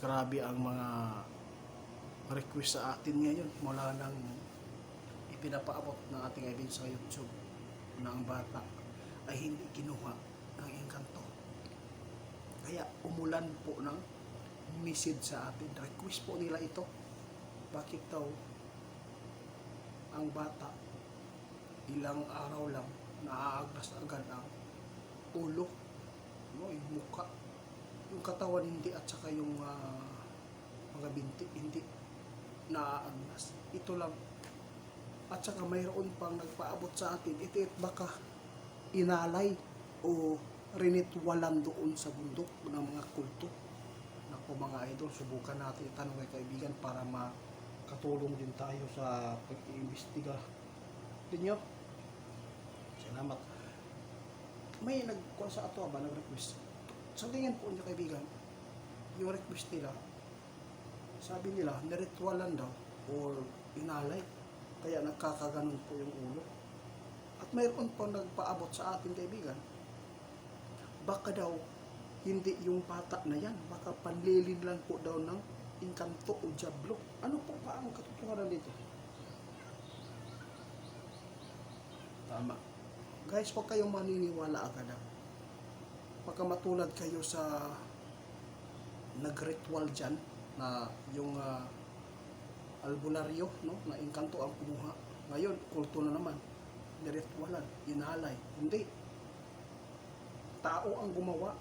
Grabe ang mga request sa atin ngayon mula nang ipinapaabot ng ating event sa YouTube na ang bata ay hindi kinuha ng engkanto. Kaya umulan po ng message sa atin. Request po nila ito. Bakit daw ang bata ilang araw lang naaagnas agad ang ulo, no, yung muka, yung katawan hindi, at saka yung mga binti hindi naaagnas. Ito lang. At saka mayroon pang nagpaabot sa atin, ito baka inalay o rinitwalan doon sa bundok ng mga kulto. Naku mga idol, subukan natin itanong kay kaibigan para makatulong din tayo sa pag-iimbestiga ninyo. Salamat. May nagkuha sa ato ba, nag-request. Sa tingin po niya kaibigan, yung request nila, sabi nila, niritwalan daw or inalay. Kaya nagkakaganon po yung ulo. At mayroon po nagpaabot sa ating kaibigan, baka daw hindi yung bata na yan, baka panlilin lang po daw ng engkanto o diablo. Ano po ba ang katotohanan dito? Tama. Guys, huwag kayong maniniwala agad. Pagka matulad kayo sa nag-ritual dyan, na yung albularyo, no, na engkanto ang kumuha. Ngayon, kulto na naman. Niritwalan, inalay. Hindi. Tao ang gumawa,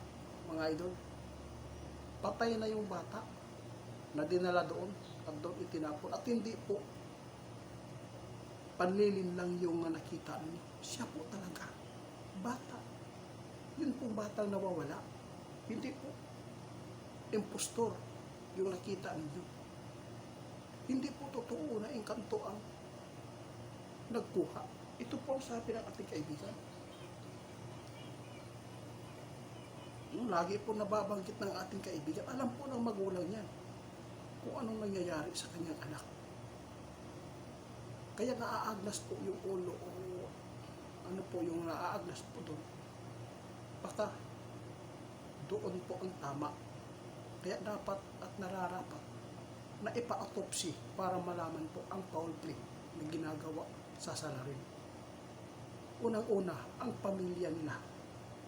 mga idol. Patay na yung bata na dinala doon at doon itinapon. At hindi po panlilin lang yung nakita niyo. Siya po talaga. Bata. Yun pong batang nawawala. Hindi po impostor yung nakita ninyo. Hindi po totoo na engkanto ang nagkuha. Ito po ang sabi ng ating kaibigan. Lagi po nababanggit ng ating kaibigan. Alam po ng magulang niyan kung anong nangyayari sa kanyang anak. Kaya naaagnas po yung ulo o ano po yung naaagnas po doon. Baka doon po ang tama. Kaya dapat at nararapat na ipa-autopsy para malaman po ang foul play na ginagawa sa salarin. Unang-una, ang pamilya nila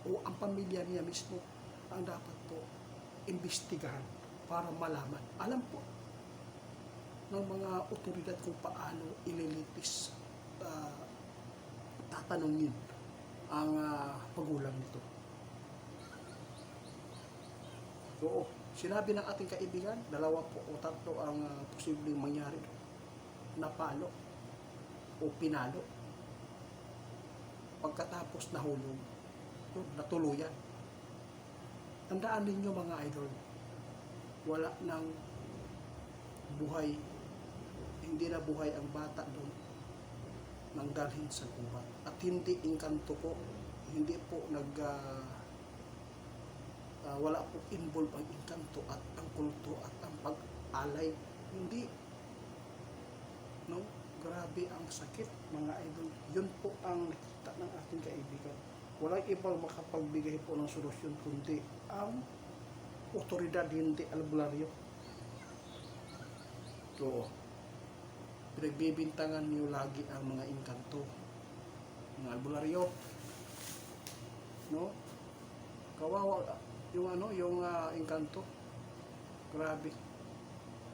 o ang pamilya niya mismo ang dapat po imbestigahan para malaman. Alam po ng mga otoridad kung paano ililitis, tatanungin ang pagulang nito. Oo, sinabi ng ating kaibigan, 2 po o 3 ang posibleng mangyari. Napalo o pinalo. Pagkatapos nahulog, natuluyan. Tandaan ninyo mga idol, wala nang buhay, hindi na buhay ang bata doon nang dalhin sa gubat. At hindi engkanto po, hindi po wala po involve ang engkanto at ang kulto at ang pag-alay. Hindi. No? Grabe ang sakit mga idol. Yun po ang nakita ng ating kaibigan. Walang ibang makapagbigay po ng solusyon kundi ang otoridad, hindi albularyo. So, pinagbibintangan niyo lagi ang mga engkanto, mga albularyo. No? Kawawa yung engkanto. Grabe.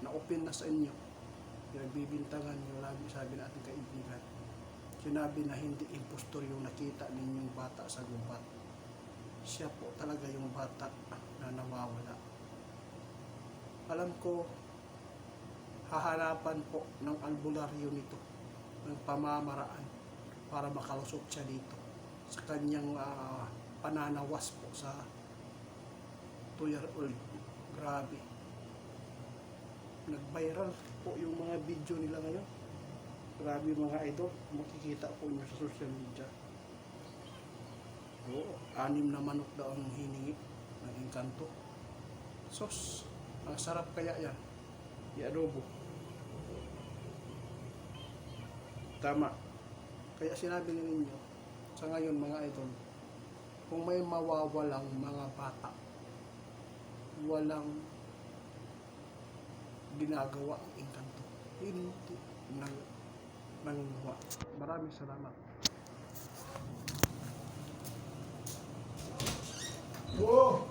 Na-open na sa inyo. Pinagbibintangan niyo lagi, sabi na ating kaibigan. Sinabi na hindi impostor yung nakita ninyong bata sa gubat. Siya po talaga yung bata na nawawala. Alam ko, hahanapan po ng albularyo nito ng pamamaraan para makalusot siya dito sa kanyang pananawas po sa 2-year-old. Grabe. Nag-viral po yung mga video nila ngayon. Grabe mga idol, makikita po nyo sa social media. Oo, 6 na manok daw ang hiningi ng engkanto. Sos, ang sarap kaya yan. I-adobo. Tama. Kaya sinabi ninyo, sa ngayon mga idol, kung may mawawalang mga bata, walang ginagawa ang engkanto. Hindi nanguha. Maraming salamat. Oh!